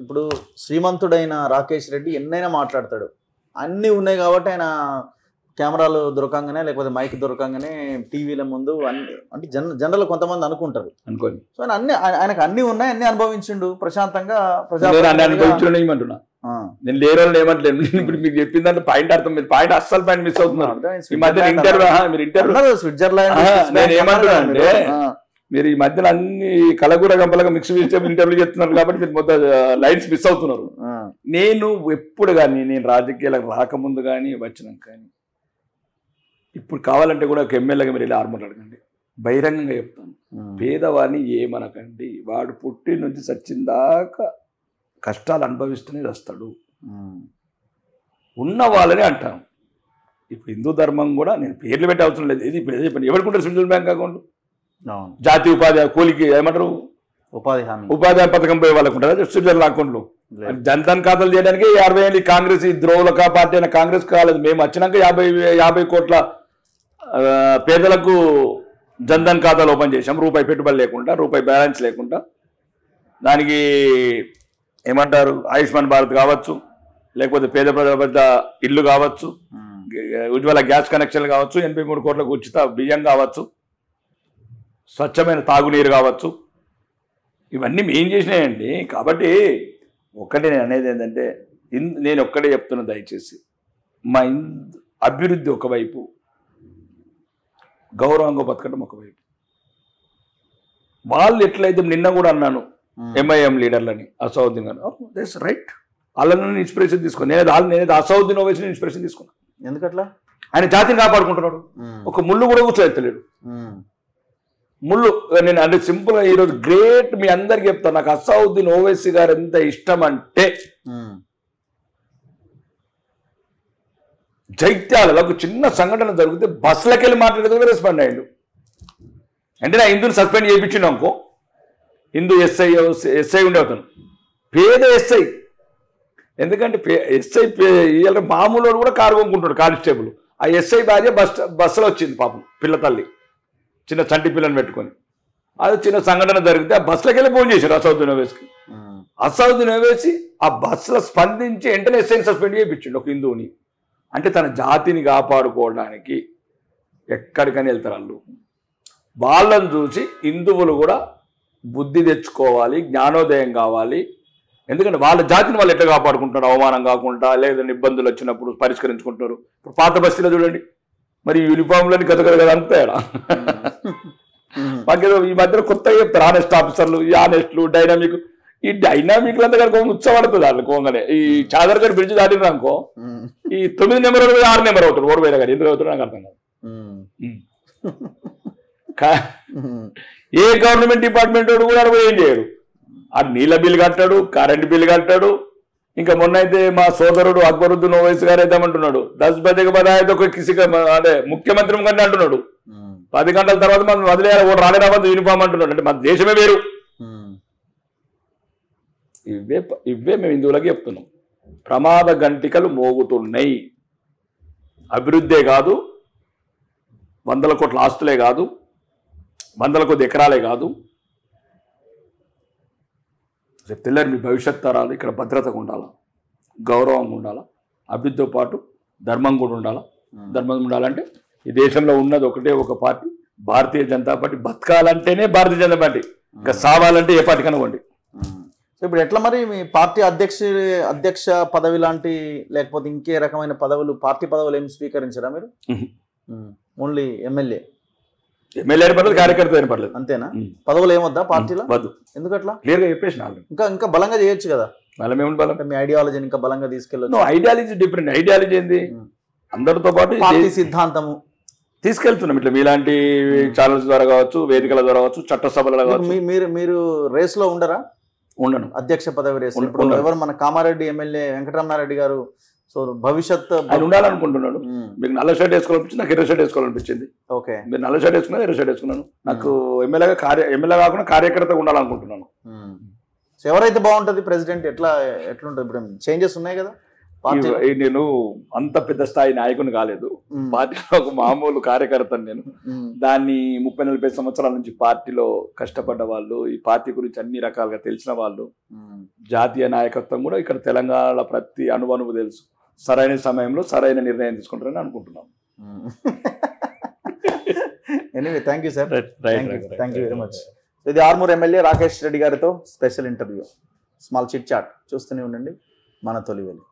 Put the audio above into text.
ఇప్పుడు శ్రీమంతుడైన రాకేష్ రెడ్డి ఎన్నైనా మాట్లాడతాడు, అన్నీ ఉన్నాయి కాబట్టి ఆయన కెమెరాలు దొరకంగానే లేకపోతే మైక్ దొరకంగానే టీవీల ముందు అన్ని అంటే జనరల్ కొంతమంది అనుకుంటారు అనుకోండి. సో ఆయనకు అన్నీ ఉన్నాయి, అన్ని అనుభవించిండు ప్రశాంతంగా ఏమంటున్నా నేను లేరు ఏమంటలేదు. ఇప్పుడు మీకు చెప్పిన దాంట్లో పాయింట్ అర్థం, మీరు పాయింట్ అస్సలు పాయింట్ మిస్ అవుతున్నారు. ఈ మధ్య ఇంటర్వ్యూ స్విట్జర్లాండ్ నేను ఏమంటున్నా అంటే మీరు ఈ మధ్యలో అన్ని కలగూర గంపలుగా మిక్స్ వెజిటేబుల్ ఇంటర్వ్యూ చెప్తున్నారు కాబట్టి మీరు మొత్తం లైన్స్ మిస్ అవుతున్నారు. నేను ఎప్పుడు కానీ నేను రాజకీయాలకు రాకముందు కానీ వచ్చినాక కానీ ఇప్పుడు కావాలంటే కూడా ఒక ఎమ్మెల్యేగా మీరు ఇలా ఆర్మూర్ అడగండి, బహిరంగంగా చెప్తాను, పేదవాడిని ఏమనకండి, వాడు పుట్టి నుంచి చచ్చిందాకా కష్టాలు అనుభవిస్తూనే వస్తాడు, ఉన్న వాళ్ళని అంటాను. ఇప్పుడు హిందూ ధర్మం కూడా నేను పేర్లు పెట్టే అవసరం లేదు, ఇది ఇప్పుడు చెప్పండి ఎవరికుంటారు సెంట్రల్ బ్యాంక్ అకౌంట్, జాతీయ ఉపాధి కూలికి ఏమంటారు ఉపాధి హామీ పథకం పోయే వాళ్ళకు ఉంటారా సెంట్రల్ అకౌంట్లు? జన్ధన్ ఖాతాలు చేయడానికి 50 ఏళ్ళు కాంగ్రెస్ ఈ ద్రోవులక పార్టీ అయిన కాంగ్రెస్ కాలేదు, మేము వచ్చినాక 50 కోట్ల పేదలకు జన్ధన్ ఖాతాలు ఓపెన్ చేసాం, రూపాయి పెట్టుబడి లేకుండా, రూపాయి బ్యాలెన్స్ లేకుండా. దానికి ఏమంటారు ఆయుష్మాన్ భారత్ కావచ్చు, లేకపోతే పేద ప్రజల వద్ద ఇల్లు కావచ్చు, ఉజ్వల గ్యాస్ కనెక్షన్లు కావచ్చు, 83 కోట్లకు ఉచిత బియ్యం కావచ్చు, స్వచ్ఛమైన తాగునీరు కావచ్చు, ఇవన్నీ మేము చేసినాయండి. కాబట్టి ఒక్కటే నేను అనేది ఏంటంటే నేను ఒక్కడే చెప్తున్నా, దయచేసి మా అభివృద్ధి ఒకవైపు, గౌరవంగా బతకడం ఒకవైపు. వాళ్ళు ఎట్లయితే నిన్న కూడా అన్నాను ఎంఐఎం లీడర్లని అసౌద్దీన్ గారు, దట్స్ రైట్, వాళ్ళని ఇన్స్పిరేషన్ తీసుకుని నేనైతే అసౌద్దీన్ ఓవైసీని ఇన్స్పిరేషన్ తీసుకున్నాను. ఎందుకట్లా? ఆయన జాతిని కాపాడుకుంటున్నాడు, ఒక ముళ్ళు కూడా కూర్చోెత్తలేడు. ముళ్ళు నేను అంటే సింపుల్గా ఈరోజు గ్రేట్ మీ అందరికి చెప్తాను, నాకు అసౌద్దీన్ ఓవైసీ గారు ఎంత ఇష్టం అంటే జైత్యాలలో ఒక చిన్న సంఘటన జరిగితే బస్సులకి వెళ్ళి మాట్లాడేందుకు రెస్పాండ్ అయ్యాడు. అంటే నా హిందూని సస్పెండ్ చేయించిండు అనుకో, హిందూ ఎస్ఐ ఉండే అవుతాను, పేద ఎస్ఐ. ఎందుకంటే ఎస్ఐ ఇవాళ మామూలు కూడా కారు కొనుక్కుంటాడు కానిస్టేబుల్, ఆ ఎస్ఐ భార్య బస్సులో వచ్చింది పాపం, పిల్ల తల్లి చిన్న చంటి పిల్లని పెట్టుకొని. అది చిన్న సంఘటన జరిగితే ఆ బస్సులకి వెళ్ళి ఫోన్ చేశారు అసౌద్దీన్ ఓవైసీకి. అసౌద్దీన్ ఓవైసీ ఆ బస్సులో స్పందించి వెంటనే ఎస్ఐని సస్పెండ్ చేయించిండు ఒక హిందువుని. అంటే తన జాతిని కాపాడుకోవడానికి ఎక్కడికని వెళ్తారు వాళ్ళని చూసి హిందువులు కూడా బుద్ధి తెచ్చుకోవాలి, జ్ఞానోదయం కావాలి. ఎందుకంటే వాళ్ళ జాతిని వాళ్ళు ఎట్లా కాపాడుకుంటున్నారు, అవమానం కాకుండా, లేదంటే ఇబ్బందులు వచ్చినప్పుడు పరిష్కరించుకుంటున్నారు. ఇప్పుడు పాత బస్తీలో చూడండి, మరి యూనిఫామ్లని కదా అంతేడా. మాకేదో ఈ మధ్యలో కొత్తగా చెప్తారు ఆనెస్ట్ ఆఫీసర్లు, ఈ ఆనెస్ట్లు, డైనామిక్. ఈ డైనామిక్లు అంతా కనుక ఉత్సవడుతుంది వాళ్ళు కోంగనే. ఈ చాదర్గఢ్ బ్రిడ్జ్ దాటిన అనుకో, ఈ 9 నెంబర్ 6 నెంబర్ అవుతారు ఓడిపోయిన గారు, ఎందుకు అవుతారు నాకు అర్థం కాదు. ఏ గవర్నమెంట్ డిపార్ట్మెంట్ వాడు కూడా ఏం చేయడు, ఆ నీళ్ళ బిల్లు కట్టాడు, కరెంటు బిల్లు కట్టాడు. ఇంకా మొన్న అయితే మా సోదరుడు అక్బరుద్దీన్ ఓవైసీ గారు అయితే అంటున్నాడు, 10 బజేకి బదాయితో అంటే ముఖ్యమంత్రి కంటే అంటున్నాడు, 10 గంటల తర్వాత మనం వదిలేయాలి, ఓటు రాలేరావద్దు యూనిఫామ్ అంటున్నాడు. అంటే మన దేశమే వేరు. ఇవే మేము హిందువులకి చెప్తున్నాం. ప్రమాద గంటికలు మోగుతున్నాయి. అభివృద్ధే కాదు, 100 కోట్ల ఆస్తులే కాదు, 100 కొద్ది ఎకరాలే కాదు, రేపు తెల్లారి మీ భవిష్యత్ తరాలు ఇక్కడ భద్రతగా ఉండాలా, గౌరవంగా ఉండాలా, అభివృద్ధితో పాటు ధర్మం కూడా ఉండాలా. ధర్మం ఉండాలంటే ఈ దేశంలో ఉన్నది ఒకటే ఒక party, Bharatiya Janata party. బతకాలంటేనే Bharatiya Janata party, ఇంకా సావాలంటే ఏ పార్టీ కనుకోండి. సో ఇప్పుడు ఎట్లా మరి మీ పార్టీ అధ్యక్ష పదవి లాంటి లేకపోతే ఇంకే రకమైన పదవులు, పార్టీ పదవులు ఏమి స్వీకరించరా మీరు? ఓన్లీ ఎమ్మెల్యే పర్లేదు, కార్యకర్త అయిన పర్లేదు, అంతేనా? పదవులు ఏమొద్దా పార్టీలో? వద్దు. ఎందుకట్లా? క్లియర్గా చెప్పేసి ఇంకా బలంగా చేయొచ్చు కదా. బలం ఏముంది? బలం మీ ఐడియాలజీని ఇంకా బలంగా తీసుకెళ్ళచ్చు. Ideology different. ఐడియాలజీ ఏంది? అందరితో పాటు పార్టీ సిద్ధాంతము తీసుకెళ్తున్నాం. ఇట్లా మీలాంటి ఛానల్స్ ద్వారా కావచ్చు, వేదికల ద్వారా కావచ్చు, చట్టసభల కావచ్చు. మీరు రేస్ లో ఉండరా? ఉండను. అధ్యక్ష పదవి రేస్ ఎవరు? మన కామారెడ్డి ఎమ్మెల్యే వెంకటరమణారెడ్డి గారు. సో భవిష్యత్ ఆయన ఉండాలనుకుంటున్నాడు. మీకు నల్ల షర్ట్ వేసుకోవాలనిపించింది, నాకు ఎర్ర షర్ట్ వేసుకోవాలనిపించింది. ఓకే, మీరు నల్ల షర్ట్ వేసుకున్నా, ఎర్ర షర్ట్ వేసుకున్నాను. నాకు ఎమ్మెల్యే కాకుండా కార్యకర్తగా ఉండాలనుకుంటున్నాను. సో ఎవరైతే బాగుంటుంది ప్రెసిడెంట్? ఎట్లుంటుంది? ఇప్పుడు చేంజెస్ ఉన్నాయి కదా. నేను అంత పెద్ద స్థాయి నాయకుని కాలేదు, పార్టీలో ఒక మామూలు కార్యకర్తను నేను. దాన్ని 30-40 సంవత్సరాల నుంచి పార్టీలో కష్టపడ్డ వాళ్ళు, ఈ పార్టీ గురించి అన్ని రకాలుగా తెలిసిన వాళ్ళు, జాతీయ నాయకత్వం కూడా ఇక్కడ తెలంగాణలో ప్రతి అణువణువు తెలుసు, సరైన సమయంలో సరైన నిర్ణయం తీసుకుంటారని అనుకుంటున్నాం. Anyway thank you sir, right thank you very much. ఇది ఆర్మూర్ ఎమ్మెల్యే రాకేష్ రెడ్డి గారితో special interview, small chit chat. చూస్తూనే ఉండండి మన తొలి వెలుగు.